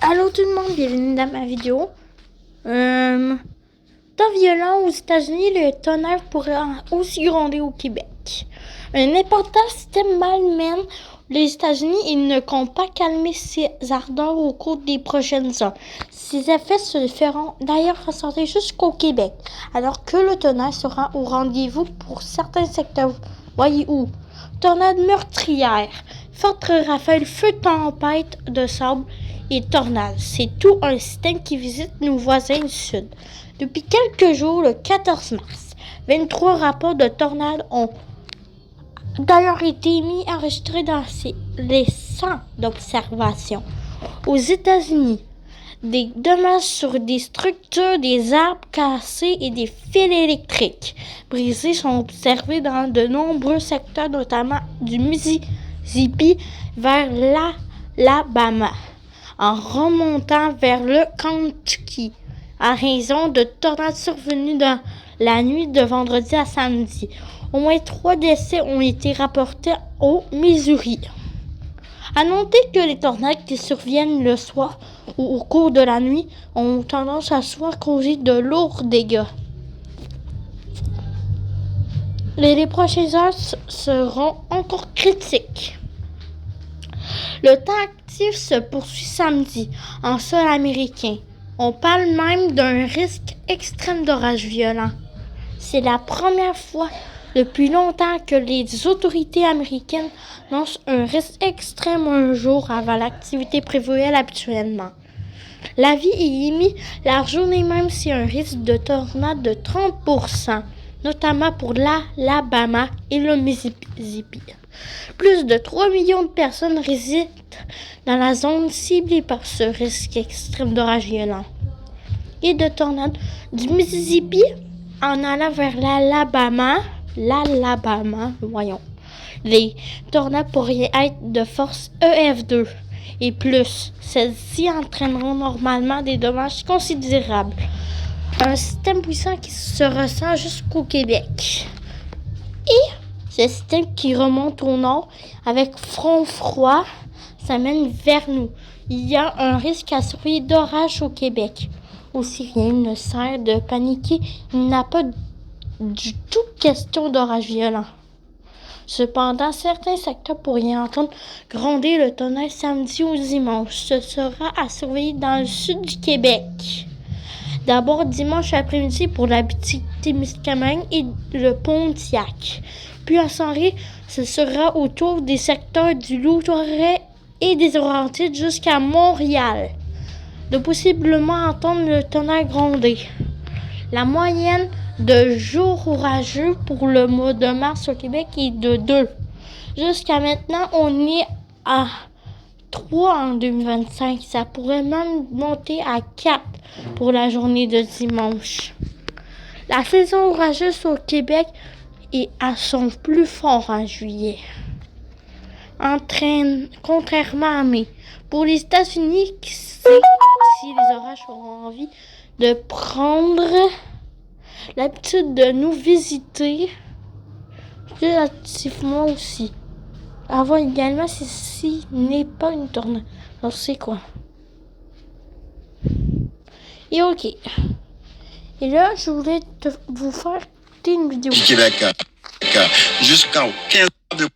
Allô tout le monde, bienvenue dans ma vidéo. Temps violent aux États-Unis, le tonnerre pourrait aussi gronder au Québec. Un important système malmène les États-Unis et ne compte pas calmer ses ardeurs au cours des prochaines heures. Ces effets se feront d'ailleurs ressentir jusqu'au Québec, alors que le tonnerre sera au rendez-vous pour certains secteurs. Voyez où? Tornade meurtrière, fortes rafales, feux, tempêtes de sable et tornades. C'est tout un système qui visite nos voisins du sud. Depuis quelques jours, le 14 mars, 23 rapports de tornades ont d'ailleurs été enregistrés dans les centres d'observation. Aux États-Unis, des dommages sur des structures, des arbres cassés et des fils électriques brisés sont observés dans de nombreux secteurs, notamment du Mississippi vers l'Alabama, en remontant vers le Kentucky, en raison de tornades survenues dans la nuit de vendredi à samedi. Au moins 3 décès ont été rapportés au Missouri. À noter que les tornades qui surviennent le soir ou au cours de la nuit ont tendance à souvent causer de lourds dégâts. Les prochaines heures seront encore critiques. Le temps actif se poursuit samedi en sol américain. On parle même d'un risque extrême d'orage violent. C'est la première fois depuis longtemps que les autorités américaines lancent un risque extrême un jour avant l'activité prévue habituellement. L'avis est émis la journée même si un risque de tornade de 30%, notamment pour l'Alabama et le Mississippi. Plus de 3 millions de personnes résident dans la zone ciblée par ce risque extrême d'orage violent et de tornade du Mississippi en allant vers l'Alabama, les tornades pourraient être de force EF2 et plus. Celles-ci entraîneront normalement des dommages considérables. Un système puissant qui se ressent jusqu'au Québec. Et ce système qui remonte au nord avec front froid s'amène vers nous. Il y a un risque à surveiller d'orage au Québec. Aussi rien ne sert de paniquer, il n'a pas du tout question d'orage violent. Cependant, certains secteurs pourraient entendre gronder le tonnerre samedi ou dimanche. Ce sera à surveiller dans le sud du Québec. D'abord dimanche après-midi pour l'Abitibi-Témiscamingue et le Pontiac. Puis en soirée, ce sera autour des secteurs du Loup-Tourret et des Laurentides jusqu'à Montréal. De possiblement entendre le tonnerre gronder. La moyenne de jours orageux pour le mois de mars au Québec est de 2. Jusqu'à maintenant, on est à 3 en 2025. Ça pourrait même monter à 4 pour la journée de dimanche. La saison orageuse au Québec est à son plus fort en juillet. Contrairement à mai. Pour les États-Unis, qui sait si les orages auront envie de prendre l'habitude de nous visiter plus activement aussi. Avant également, ceci n'est pas une tornade. Alors c'est quoi? Et ok. Et là, je voulais vous faire une vidéo. Québec jusqu'au 15 de...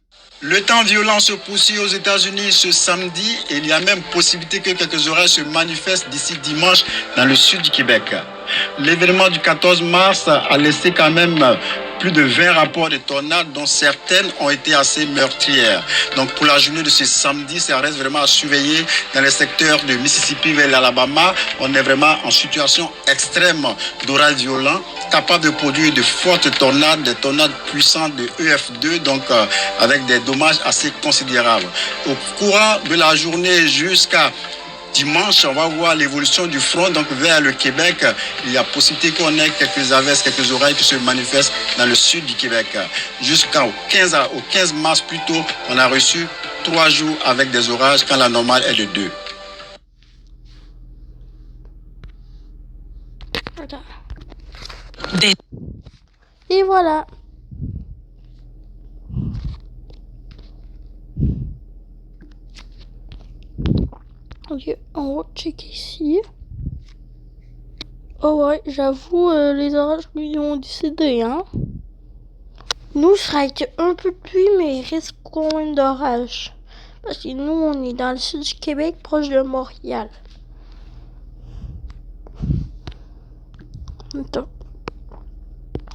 Le temps violent se poursuit aux États-Unis ce samedi et il y a même possibilité que quelques orages se manifestent d'ici dimanche dans le sud du Québec. L'événement du 14 mars a laissé quand même plus de 20 rapports de tornades dont certaines ont été assez meurtrières. Donc pour la journée de ce samedi, ça reste vraiment à surveiller dans les secteurs de Mississippi vers l'Alabama. On est vraiment en situation extrême d'orage violent, capable de produire de fortes tornades, des tornades puissantes de EF2, donc avec des dommages assez considérables. Au courant de la journée jusqu'à dimanche, on va voir l'évolution du front, donc vers le Québec. Il y a possibilité qu'on ait quelques averses, quelques orages qui se manifestent dans le sud du Québec. Jusqu'au 15 mars plutôt, on a reçu 3 jours avec des orages quand la normale est de 2. Et voilà. Ok, on va checker ici. Oh ouais, j'avoue, les orages ils ont décidé, hein. Nous, ça a été un peu de pluie, mais il risque quand même d'orage. Parce que nous, on est dans le sud du Québec, proche de Montréal. Attends.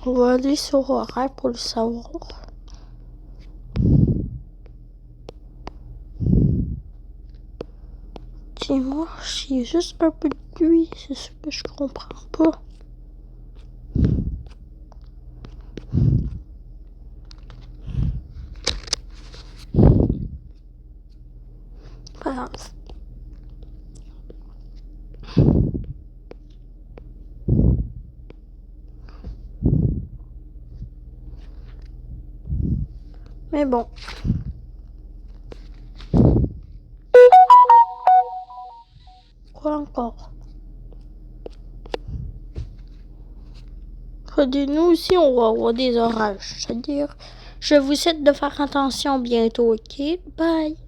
On va aller sur horaire pour le savoir. Dimanche, il y a juste un peu de pluie, c'est ce que je comprends pas. Voilà. Mais bon. Quoi encore? Nous aussi, on va avoir des orages. C'est-à-dire, je vous souhaite de faire attention bientôt, ok? Bye!